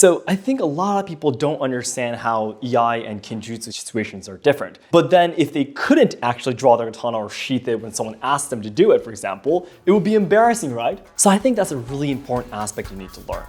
So I think a lot of people don't understand how Iai and Kinjutsu situations are different. But then if they couldn't actually draw their katana or sheath it when someone asked them to do it, for example, it would be embarrassing, right? So I think that's a really important aspect you need to learn.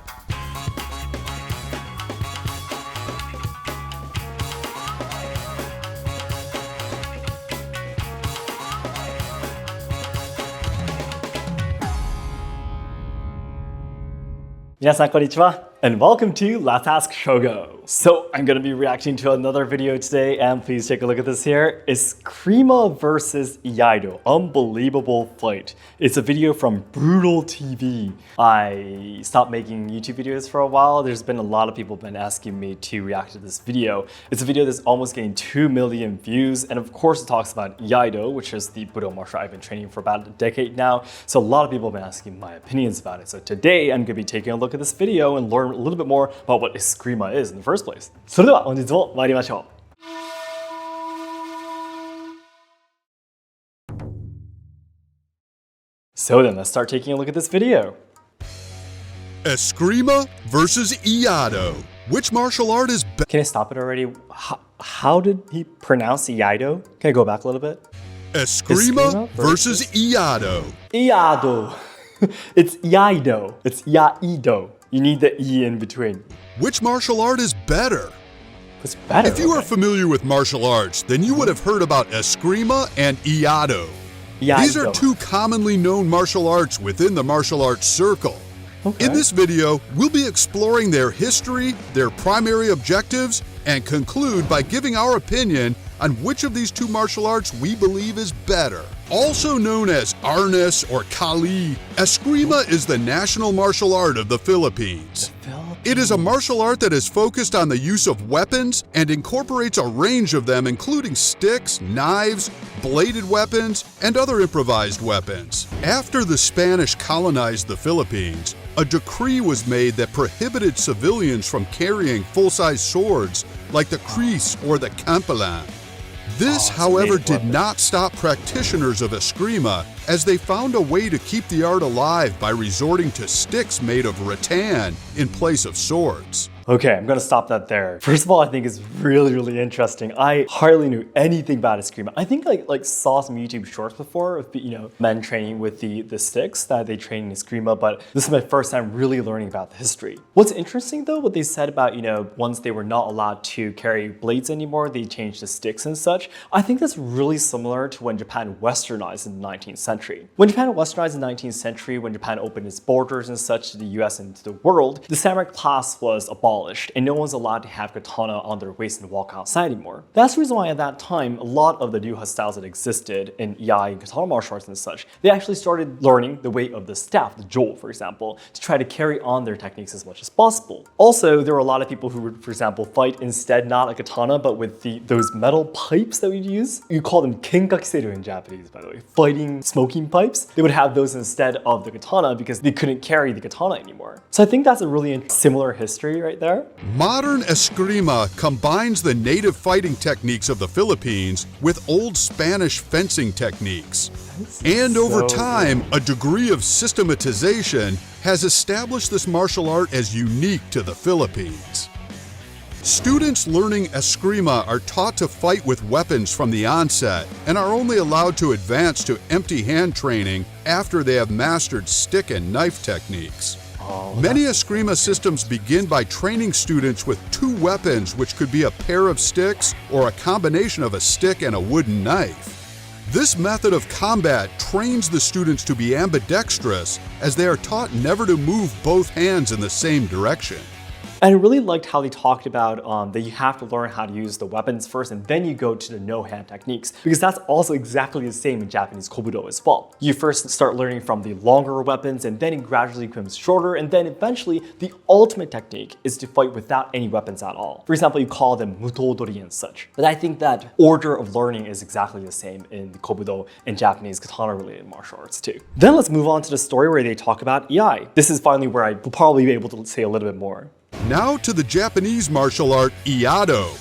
Minasan konnichiwa, and welcome to Let's Ask Shogo. So I'm gonna be reacting to another video today, and please take a look at this here. Eskrima versus Iaido, unbelievable fight. It's a video from Brutal TV. I stopped making YouTube videos for a while. There's been a lot of people been asking me to react to this video. It's a video that's almost getting 2 million views, and of course it talks about Iaido, which is the Budo martial art I've been training for about a decade now. So a lot of people have been asking my opinions about it. So today I'm gonna be taking a look at this video and learn a little bit more about what Eskrima is in the first place. それでは本日も参りましょう。So then let's start taking a look at this video. Eskrima versus Iaido. Which martial art is better? Can I stop it already? How did he pronounce Iaido? Can I go back a little bit? Eskrima versus Iaido. Iaido. It's Iaido. It's Iaido. You need the E in between. Which martial art is better? What's better? If you are familiar with martial arts, then you would have heard about Eskrima and Iaido. These are two commonly known martial arts within the martial arts circle. Okay. In this video, we'll be exploring their history, their primary objectives, and conclude by giving our opinion on which of these two martial arts we believe is better. Also known as Arnis or Kali, Eskrima is the national martial art of the Philippines. It is a martial art that is focused on the use of weapons and incorporates a range of them, including sticks, knives, bladed weapons, and other improvised weapons. After the Spanish colonized the Philippines, a decree was made that prohibited civilians from carrying full-size swords like the kris or the kampilan. This, however, did not stop practitioners of Eskrima, as they found a way to keep the art alive by resorting to sticks made of rattan in place of swords. Okay, I'm gonna stop that there. First of all, I think it's really interesting. I hardly knew anything about Eskrima. I think like saw some YouTube shorts before of men training with the sticks that they train in Eskrima, but this is my first time really learning about the history. What's interesting though, what they said about once they were not allowed to carry blades anymore, they changed to sticks and such. I think that's really similar to when Japan westernized in the 19th century. When Japan westernized in the 19th century, when Japan opened its borders and such to the US and to the world, the samurai class was abolished, and no one's allowed to have katana on their waist and walk outside anymore. That's the reason why at that time, a lot of the Ryuha styles that existed in Iai and katana martial arts and such, they actually started learning the weight of the staff, the jo, for example, to try to carry on their techniques as much as possible. Also, there were a lot of people who would, for example, fight instead not a katana, but with those metal pipes that we'd use. You call them kenkakiseru in Japanese, by the way, fighting smoking pipes. They would have those instead of the katana because they couldn't carry the katana anymore. So I think that's a really similar history right there. Modern Eskrima combines the native fighting techniques of the Philippines with old Spanish fencing techniques. And over time, a degree of systematization has established this martial art as unique to the Philippines. Students learning Eskrima are taught to fight with weapons from the onset and are only allowed to advance to empty hand training after they have mastered stick and knife techniques. Many Eskrima systems begin by training students with two weapons, which could be a pair of sticks or a combination of a stick and a wooden knife. This method of combat trains the students to be ambidextrous, as they are taught never to move both hands in the same direction. And I really liked how they talked about that you have to learn how to use the weapons first and then you go to the no-hand techniques, because that's also exactly the same in Japanese Kobudo as well. You first start learning from the longer weapons and then it gradually becomes shorter, and then eventually the ultimate technique is to fight without any weapons at all. For example, you call them mutodori and such. But I think that order of learning is exactly the same in the Kobudo and Japanese katana-related martial arts too. Then let's move on to the story where they talk about Iai. This is finally where I will probably be able to say a little bit more. Now to the Japanese martial art Iaido.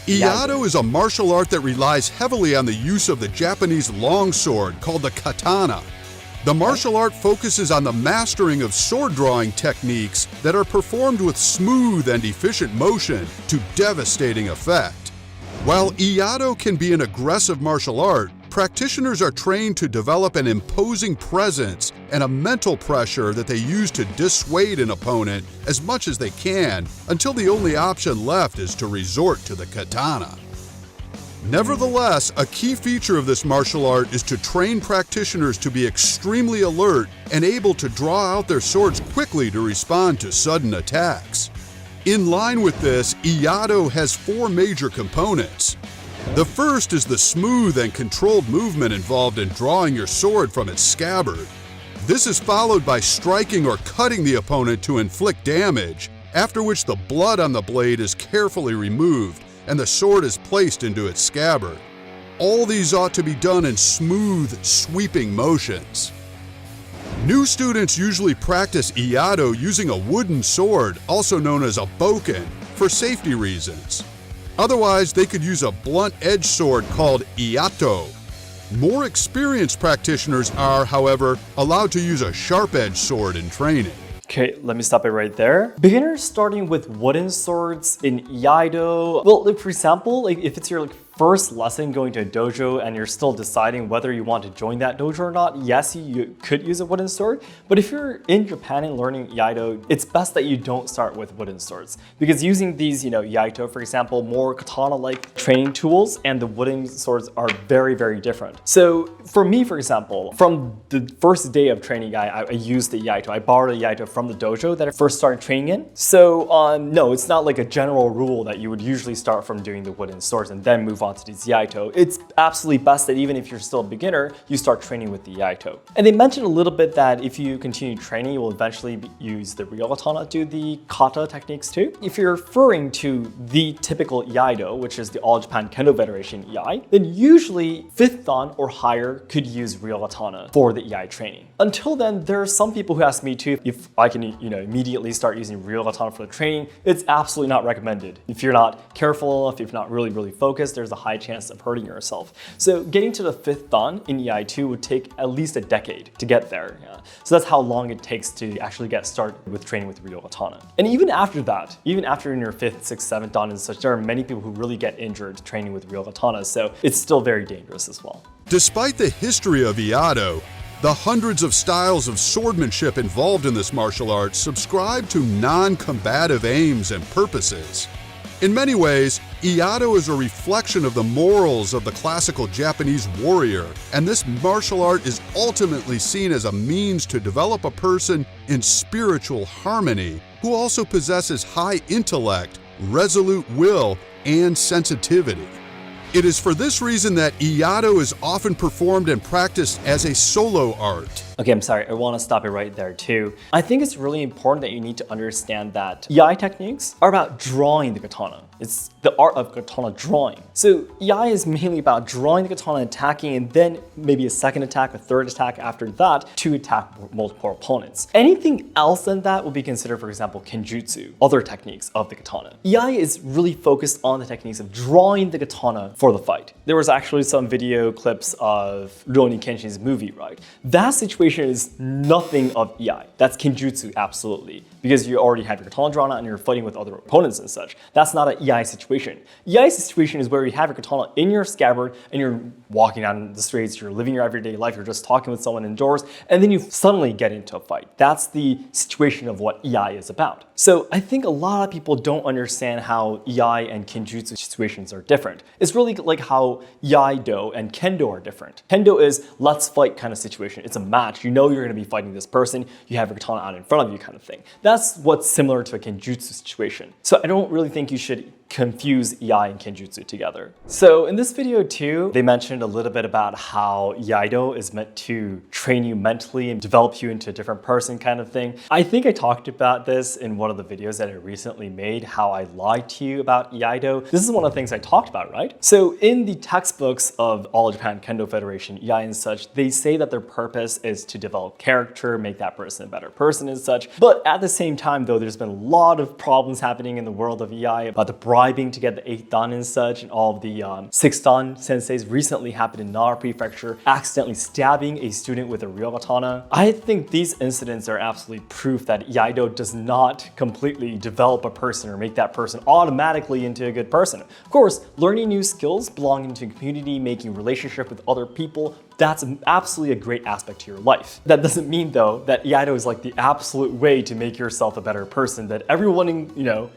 Iaido is a martial art that relies heavily on the use of the Japanese longsword called the katana. The martial art focuses on the mastering of sword drawing techniques that are performed with smooth and efficient motion to devastating effect. While Iaido can be an aggressive martial art, practitioners are trained to develop an imposing presence and a mental pressure that they use to dissuade an opponent as much as they can until the only option left is to resort to the katana. Nevertheless, a key feature of this martial art is to train practitioners to be extremely alert and able to draw out their swords quickly to respond to sudden attacks. In line with this, Iaido has 4 major components. The first is the smooth and controlled movement involved in drawing your sword from its scabbard. This is followed by striking or cutting the opponent to inflict damage, after which the blood on the blade is carefully removed and the sword is placed into its scabbard. All these ought to be done in smooth, sweeping motions. New students usually practice Iaido using a wooden sword, also known as a bokken, for safety reasons. Otherwise, they could use a blunt-edged sword called iato. More experienced practitioners are, however, allowed to use a sharp-edged sword in training. Okay, let me stop it right there. Beginners starting with wooden swords in Iaido. Well, like, for example, like if it's your first lesson going to a dojo and you're still deciding whether you want to join that dojo or not, yes, you could use a wooden sword. But if you're in Japan and learning Iaido, it's best that you don't start with wooden swords, because using these, Iaido, for example, more katana-like training tools, and the wooden swords are very, very different. So for me, for example, from the first day of training, I used the Iaido. I borrowed a Iaido from the dojo that I first started training in. So no, it's not like a general rule that you would usually start from doing the wooden swords and then move on to the Iaido. It's absolutely best that even if you're still a beginner, you start training with the Iaido. And they mentioned a little bit that if you continue training, you will eventually use the real katana to do the kata techniques too. If you're referring to the typical Iaido, which is the All Japan Kendo Federation Iai, then usually 5th dan or higher could use real katana for the Iai training. Until then, there are some people who ask me too if I can, immediately start using real katana for the training. It's absolutely not recommended. If you're not careful enough, if you're not really focused, there's a high chance of hurting yourself. So getting to the 5th dan in Iai2 would take at least a decade to get there. Yeah. So that's how long it takes to actually get started with training with real katana. And even after that, even after in your 5th, 6th, 7th dan and such, there are many people who really get injured training with real katana. So it's still very dangerous as well. Despite the history of Iaido, the hundreds of styles of swordsmanship involved in this martial art subscribe to non-combative aims and purposes. In many ways, Iaido is a reflection of the morals of the classical Japanese warrior, and this martial art is ultimately seen as a means to develop a person in spiritual harmony who also possesses high intellect, resolute will, and sensitivity. It is for this reason that Iaido is often performed and practiced as a solo art. Okay, I'm sorry, I want to stop it right there too. I think it's really important that you need to understand that Iai techniques are about drawing the katana. It's the art of katana drawing. So Iai is mainly about drawing the katana, attacking, and then maybe a second attack, a third attack after that to attack multiple opponents. Anything else than that would be considered, for example, kenjutsu, other techniques of the katana. Iai is really focused on the techniques of drawing the katana for the fight. There was actually some video clips of Rurouni Kenshin's movie, right? That situation is nothing of Iai. That's kenjutsu, absolutely. Because you already have your katana drawn out and you're fighting with other opponents and such. That's not an Iai situation. Iai situation is where you have your katana in your scabbard and you're walking down the streets, you're living your everyday life, you're just talking with someone indoors, and then you suddenly get into a fight. That's the situation of what Iai is about. So I think a lot of people don't understand how Iai and kenjutsu situations are different. It's really like how Iaido and Kendo are different. Kendo is let's fight kind of situation. It's a match. You know you're going to be fighting this person. You have your katana out in front of you kind of thing. That's what's similar to a kenjutsu situation. So I don't really think you should confuse Iai and kenjutsu together. So in this video too, they mentioned a little bit about how Iaido is meant to train you mentally and develop you into a different person kind of thing. I think I talked about this in one of the videos that I recently made, how I lied to you about Iaido. This is one of the things I talked about, right? So in the textbooks of All Japan Kendo Federation, Iai and such, they say that their purpose is to develop character, make that person a better person and such. But at the same time though, there's been a lot of problems happening in the world of Iai about the bribing to get the 8th dan and such, and all of the 6th dan senseis recently happened in Nara Prefecture, accidentally stabbing a student with a real katana. I think these incidents are absolutely proof that Iaido does not completely develop a person or make that person automatically into a good person. Of course, learning new skills, belonging to a community, making relationship with other people, that's absolutely a great aspect to your life. That doesn't mean though that Iaido is like the absolute way to make yourself a better person, that everyone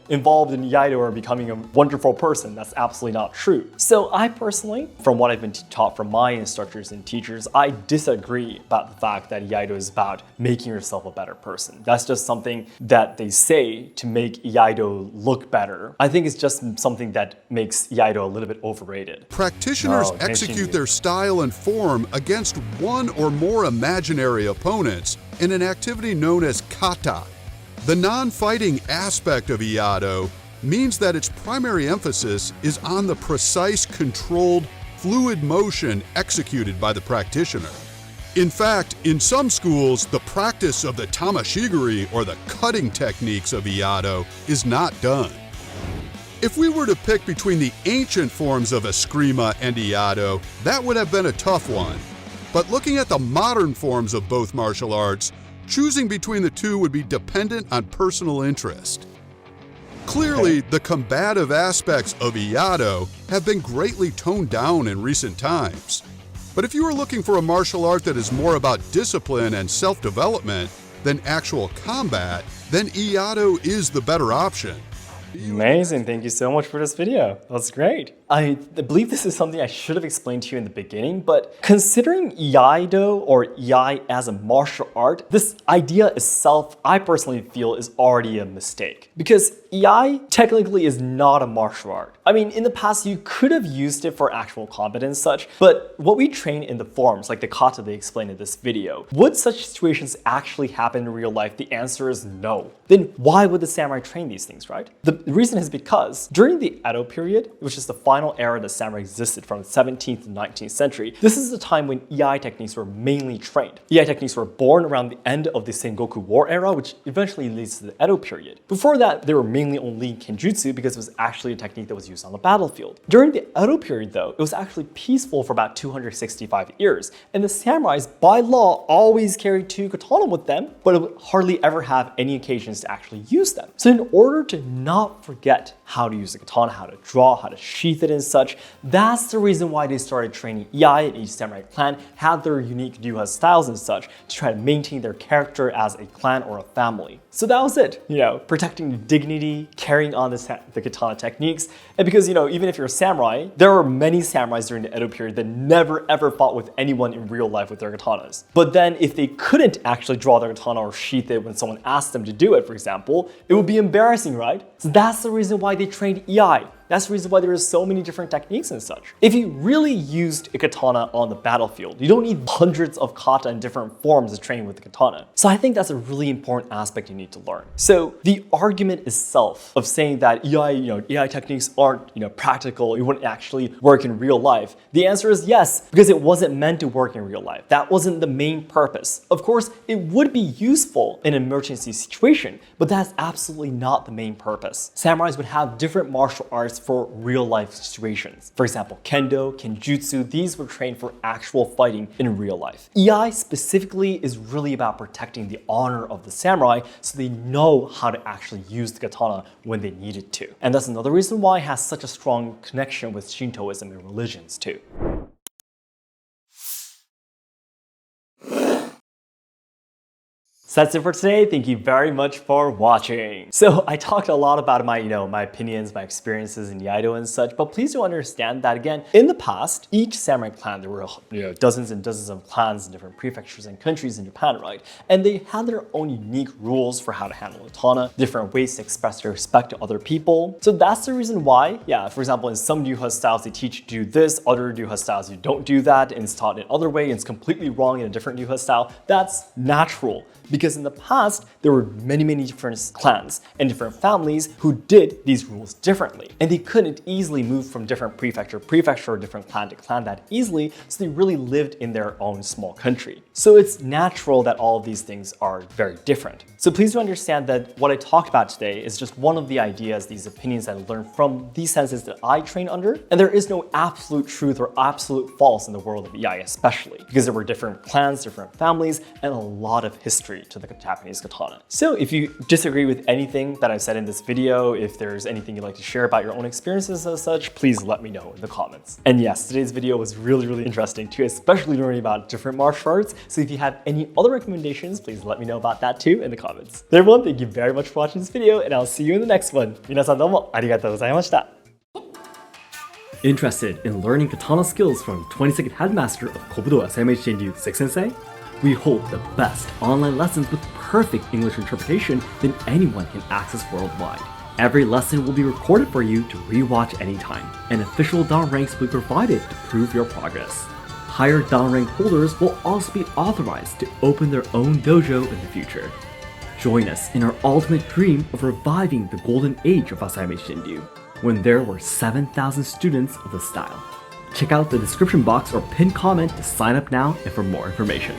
involved in Iaido are becoming a wonderful person. That's absolutely not true. So I personally, from what I've been taught from my instructors and teachers, I disagree about the fact that Iaido is about making yourself a better person. That's just something that they say to make Iaido look better. I think it's just something that makes Iaido a little bit overrated. Practitioners execute their style and form against one or more imaginary opponents in an activity known as kata. The non-fighting aspect of Iaido means that its primary emphasis is on the precise, controlled, fluid motion executed by the practitioner. In fact, in some schools, the practice of the tamashigiri, or the cutting techniques of Iaido, is not done. If we were to pick between the ancient forms of Eskrima and Iaido, that would have been a tough one. But looking at the modern forms of both martial arts, choosing between the two would be dependent on personal interest. Clearly, the combative aspects of Iaido have been greatly toned down in recent times. But if you are looking for a martial art that is more about discipline and self-development than actual combat, then Iaido is the better option. Amazing, thank you so much for this video. That's great. I believe this is something I should have explained to you in the beginning, but considering Iaido or Iai as a martial art, this idea itself, I personally feel, is already a mistake. Because Iai technically is not a martial art. I mean, in the past, you could have used it for actual combat and such, but what we train in the forms, like the kata they explained in this video, would such situations actually happen in real life? The answer is no. Then why would the samurai train these things, right? The reason is because during the Edo period, which is the final era that samurai existed from the 17th to 19th century, this is the time when Iai techniques were mainly trained. Iai techniques were born around the end of the Sengoku War era, which eventually leads to the Edo period. Before that, they were mainly only kenjutsu because it was actually a technique that was used on the battlefield. During the Edo period though, it was actually peaceful for about 265 years, and the samurais by law always carried 2 katana with them, but would hardly ever have any occasions to actually use them. So in order to not forget how to use the katana, how to draw, how to sheath it and such, that's the reason why they started training Iai, and each samurai clan had their unique Ryuha styles and such to try to maintain their character as a clan or a family. So that was it, protecting dignity, carrying on the katana techniques. And because, even if you're a samurai, there were many samurais during the Edo period that never ever fought with anyone in real life with their katanas. But then if they couldn't actually draw their katana or sheath it when someone asked them to do it, for example, it would be embarrassing, right? So that's the reason why they trained Iai. That's the reason why there are so many different techniques and such. If you really used a katana on the battlefield, you don't need hundreds of kata in different forms to train with the katana. So I think that's a really important aspect you need to learn. So the argument itself of saying that Iai techniques aren't practical, it wouldn't actually work in real life, the answer is yes, because it wasn't meant to work in real life. That wasn't the main purpose. Of course, it would be useful in an emergency situation, but that's absolutely not the main purpose. Samurais would have different martial arts for real life situations. For example, kendo, kenjutsu, these were trained for actual fighting in real life. Iai specifically is really about protecting the honor of the samurai so they know how to actually use the katana when they needed to. And that's another reason why it has such a strong connection with Shintoism and religions too. So that's it for today. Thank you very much for watching. So I talked a lot about my opinions, my experiences in Iaido and such, but please do understand that again, in the past, each samurai clan, there were dozens and dozens of clans in different prefectures and countries in Japan, right? And they had their own unique rules for how to handle a katana, different ways to express their respect to other people. So that's the reason why, for example, in some Ryuha styles, they teach you to do this, other Ryuha styles, you don't do that, and it's taught in other way, and it's completely wrong in a different Ryuha style. That's natural, because because in the past, there were many different clans and different families who did these rules differently. And they couldn't easily move from different prefecture or different clan to clan that easily, so they really lived in their own small country. So it's natural that all of these things are very different. So please do understand that what I talked about today is just one of the ideas, these opinions that I learned from these senses that I train under. And there is no absolute truth or absolute false in the world of Iai especially, because there were different clans, different families, and a lot of history to the Japanese katana. So if you disagree with anything that I've said in this video, if there's anything you'd like to share about your own experiences as such, please let me know in the comments. And yes, today's video was really interesting too, especially learning about different martial arts. So if you have any other recommendations, please let me know about that too in the comments. So everyone, thank you very much for watching this video, and I'll see you in the next one. 皆さんどうもありがとうございました。Interested in learning katana skills from 22nd Headmaster of Kobudo Asayama Ichiden Ryu 6 Sensei? We hold the best online lessons with perfect English interpretation than anyone can access worldwide. Every lesson will be recorded for you to rewatch anytime, and official down ranks will be provided to prove your progress. Higher down rank holders will also be authorized to open their own dojo in the future. Join us in our ultimate dream of reviving the golden age of Asayama Ichiden Ryu, when there were 7,000 students of the style. Check out the description box or pinned comment to sign up now and for more information.